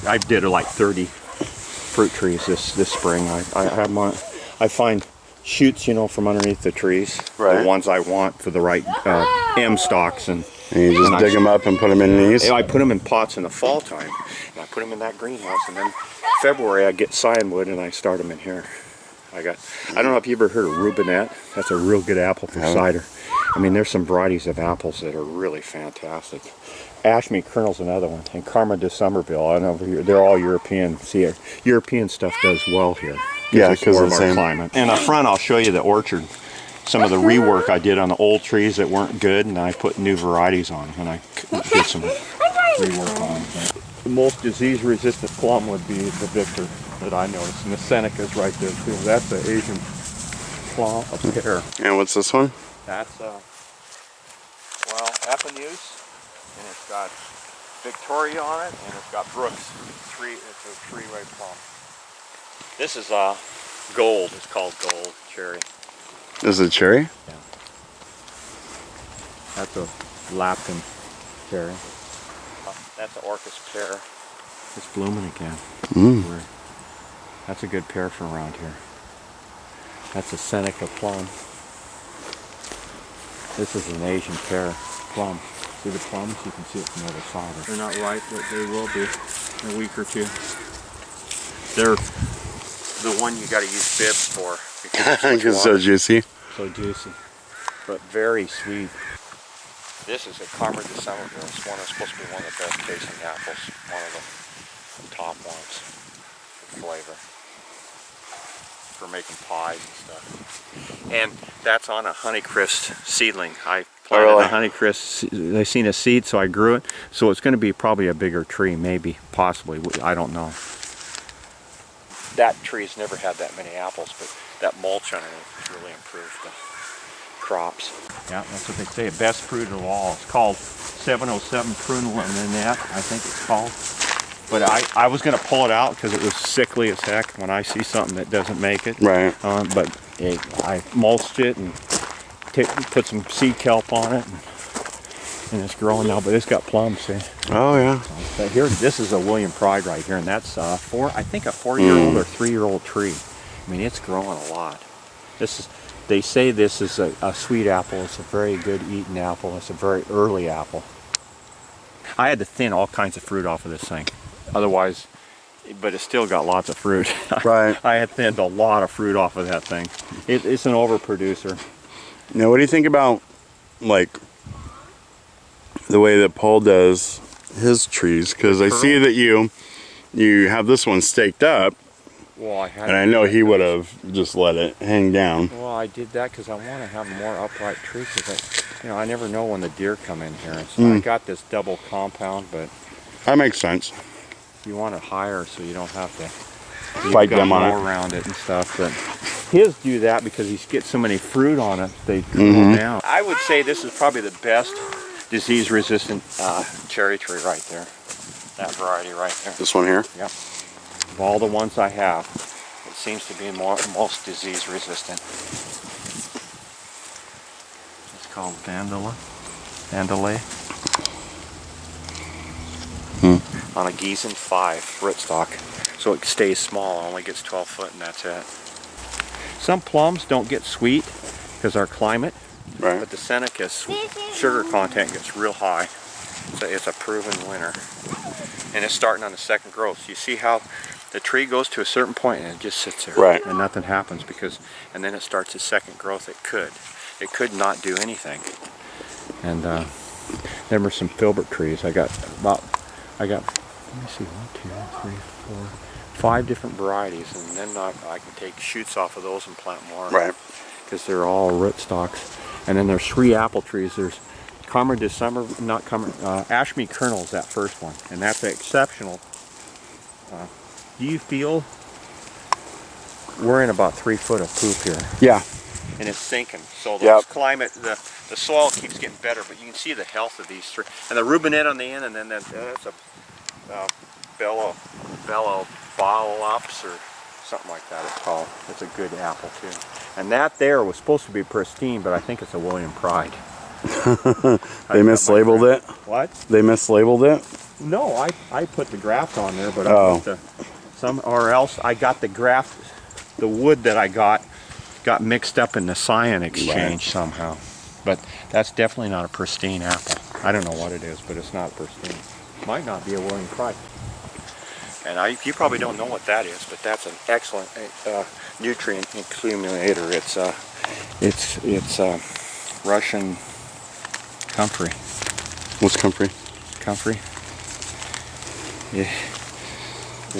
I did like 30 fruit trees this spring. I find shoots, you know, from underneath the trees, the ones I want for the right M stalks, and you just dig them up and put them in these. I put them in pots in the fall time, and I put them in that greenhouse, and then February I get cyanwood and I start them in here. I don't know if you ever heard of Rubinette. That's a real good apple for cider. I mean, there's some varieties of apples that are really fantastic. Ashme Kernel's another one, and Karma de Somerville. I know they're all European. See, European stuff does well here. Yeah, because of the same climate. And up front, I'll show you the orchard. Some of the rework I did on the old trees that weren't good, and I put new varieties on, and I did some rework on them. The most disease-resistant plum would be the Victor that I noticed, and the Seneca's right there too. That's the Asian plum, a pear. And what's this one? That's well, Epineuse, and it's got Victoria on it, and it's got Brooks. It's a three-way plum. This is gold. It's called gold cherry. This is a cherry? Yeah. That's a Lapton cherry. That's an Orchis pear. It's blooming again. That's a good pear from around here. That's a Seneca plum. This is an Asian pear plum. See the plums? You can see it from the other side. They're not ripe, but they will be in a week or two. They're the one you got to use bibs for. Because it's so juicy. So juicy, but very sweet. This is a Karma de Somerville. It's supposed to be one of the best tasting apples. One of the top ones for flavor, for making pies and stuff. And that's on a Honeycrisp seedling. I planted a Honeycrisp. I seen a seed, so I grew it. So it's going to be probably a bigger tree, maybe, possibly. I don't know. That tree's never had that many apples, but that mulch on it really improved the crops. Yeah, that's what they say. Best fruit of all. It's called 707 Prunal in the net, I think it's called. But I was going to pull it out because it was sickly as heck when I see something that doesn't make it. Right. But I mulched it and put some seed kelp on it, and it's growing now. But it's got plums, see? Oh yeah. But here, this is a William Pride right here, and that's I think a 4-year-old or 3-year-old tree. I mean, it's growing a lot. They say this is a sweet apple. It's a very good eating apple. It's a very early apple. I had to thin all kinds of fruit off of this thing. Otherwise, but it's still got lots of fruit. Right. I had thinned a lot of fruit off of that thing. It's an overproducer. Now, what do you think about, like, the way that Paul does his trees? Because I see that you have this one staked up. Well, and I know he would have just let it hang down. Well, I did that because I want to have more upright trees. I never know when the deer come in here. So I got this double compound, but that makes sense. You want it higher so you don't have to fight them on it around it and stuff. But his do that because he gets so many fruit on it. They cool down. I would say this is probably the best disease-resistant cherry tree right there. That variety right there. This one here. Yep. Of all the ones I have, it seems to be most disease resistant. It's called Vandalay. On a Gießen 5 rootstock. So it stays small, only gets 12 foot and that's it. Some plums don't get sweet because our climate, but the Seneca's sugar content gets real high. So it's a proven winner. And it's starting on the second growth. You see how the tree goes to a certain point and it just sits there, and nothing happens and then it starts its second growth. It could not do anything. And there were some filbert trees. I got let me see, 1, 2, 3, 4, 5 different varieties, and then I can take shoots off of those and plant more. Right. Because they're all rootstocks. And then there's 3 apple trees. There's Karma de Somerville, not Karma, Ashme Kernel is that first one, and that's exceptional. Do you feel we're in about 3 foot of poop here? Yeah. And it's sinking. So the climate, the soil keeps getting better, but you can see the health of these 3. And the Rubinette on the end, and then that's a Bello Balops or something like that it's called. It's a good apple too. And that there was supposed to be pristine, but I think it's a William Pride. They mislabeled it? What? They mislabeled it? No, I put the graft on there, but Oh. I put or else I got the graft, the wood that I got mixed up in the cyan exchange somehow. But that's definitely not a pristine apple. I don't know what it is, but it's not pristine. Might not be a William Christ. And you probably don't know what that is, but that's an excellent nutrient accumulator. It's Russian comfrey. What's comfrey? Comfrey. Yeah.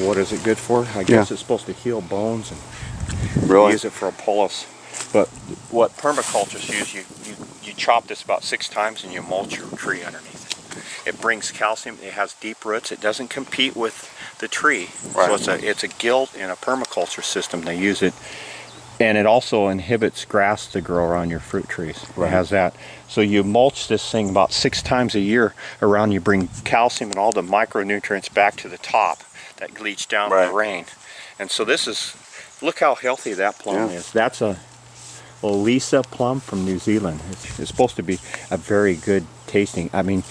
What is it good for? I guess it's supposed to heal bones and Really? use it for a poultice. But what permaculturists use, you chop this about 6 times and you mulch your tree underneath it. It brings calcium. It has deep roots. It doesn't compete with the tree. Right. So it's a guild in a permaculture system. They use it, and it also inhibits grass to grow around your fruit trees. Right. It has that. So you mulch this thing about 6 times a year around. You bring calcium and all the micronutrients back to the top that leach down in the rain. And so this is, look how healthy that plum is. That's a Lisa plum from New Zealand. It's supposed to be a very good tasting. I mean,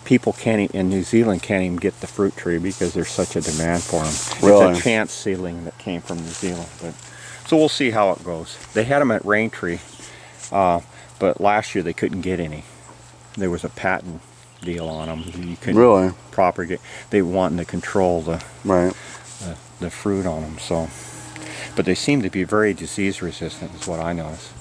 people in New Zealand can't even get the fruit tree because there's such a demand for them. Really? It's a chance seedling that came from New Zealand. So we'll see how it goes. They had them at Raintree, but last year they couldn't get any. There was a patent deal on them. You couldn't propagate. They wanted to control the fruit on them. So, but they seem to be very disease resistant, is what I noticed.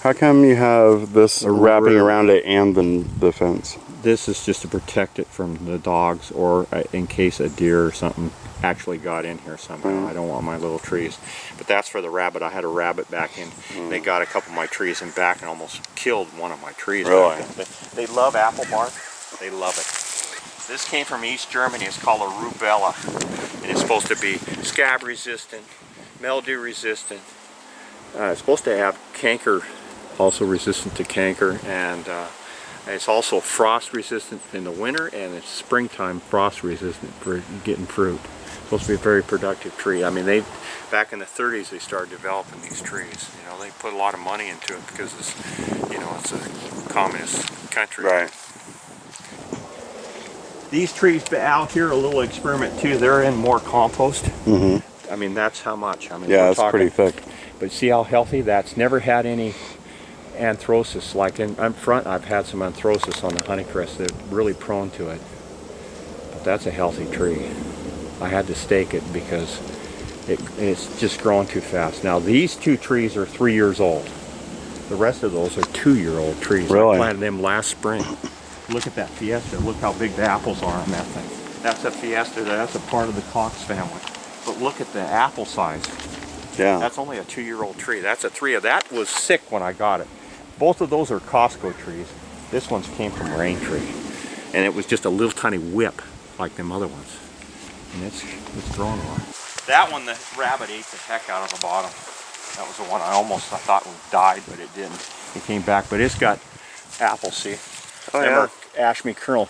How come you have this wrapping around it and the fence? This is just to protect it from the dogs, or in case a deer or something actually got in here somehow. I don't want my little trees. But that's for the rabbit. I had a rabbit back in. They got a couple of my trees in back and almost killed one of my trees. Really? They love apple bark. They love it. This came from East Germany. It's called a rubella. And it's supposed to be scab resistant, mildew resistant. It's supposed to have canker, also resistant to canker, and it's also frost resistant in the winter, and it's springtime frost resistant for getting fruit. It's supposed to be a very productive tree. I mean, back in the 30s they started developing these trees. You know, they put a lot of money into it because it's, you know, it's a communist country. Right. These trees out here, a little experiment too. They're in more compost. I mean, that's how much. I mean, yeah, it's pretty thick. But see how healthy that's never had any anthrosis. Like in front, I've had some anthrosis on the honeycrisp. They're really prone to it. But that's a healthy tree. I had to stake it because it's just growing too fast. Now these 2 trees are 3 years old. The rest of those are 2-year-old trees. Really? I planted them last spring. Look at that Fiesta. Look how big the apples are on that thing. That's a Fiesta. That's a part of the Cox family. But look at the apple size. Yeah. That's only a 2-year-old tree. That's a 3. That was sick when I got it. Both of those are Costco trees. This one came from Raintree. And it was just a little tiny whip like them other ones. And it's growing a lot. That one, the rabbit ate the heck out of the bottom. That was the one I thought died, but it didn't. It came back, but it's got apple seed. Ashme kernel.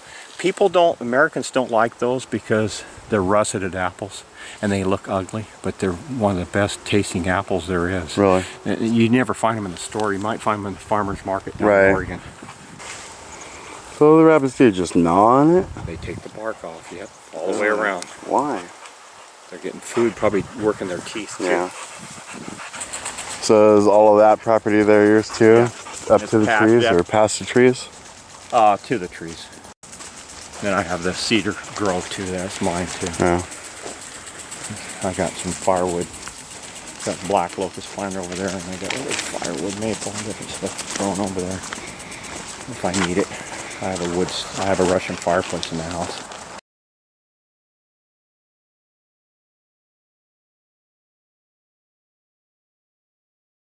Americans don't like those because they're russeted apples and they look ugly, but they're one of the best tasting apples there is. Really? You never find them in the store. You might find them in the farmer's market down in Oregon. So the rabbits do just gnaw on it? They take the bark off, yep, all the way around. Why? They're getting food, probably working their teeth too. Yeah. So is all of that property there yours too? Yeah. Up to the trees or past the trees? To the trees. Then I have the cedar grove too. That's mine too. Yeah. I got some firewood. Got black locust plant over there, and I got a little firewood, maple, and different stuff growing over there. If I need it, I have a Russian fireplace in the house.